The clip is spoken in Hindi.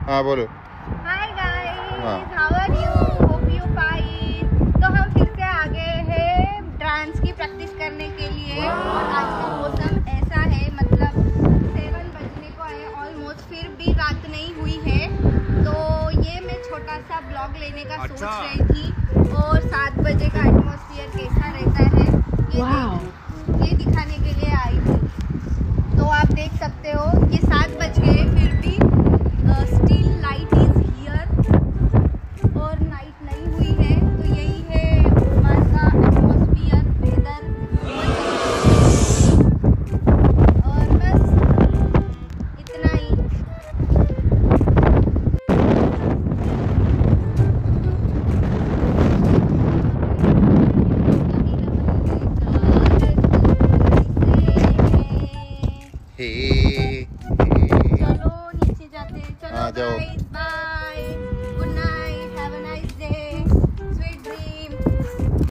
हाँ बोलो। हाय गाइस, हाँ। How are you? Hope you fine. तो हम फिर से आ गए हैं डांस की प्रैक्टिस करने के लिए और आज का मौसम ऐसा है, मतलब 7 बजने को आए ऑलमोस्ट, फिर भी रात नहीं हुई है। तो ये मैं छोटा सा ब्लॉग लेने का सोच रही थी और 7 बजे का एटमॉस्फेयर कैसा रहता है ये दिखाने के लिए आई थी। तो आप देख सकते हो ये 7 बज गए फिर भी स्टिल लाइट इज हियर और नाइट नहीं हुई है। तो यही है ओमान का एटमॉस्फेयर, वेदर और बस इतना ही। हे चलो नीचे जाते हैं, चलो हाँ, जाओ। गाइस।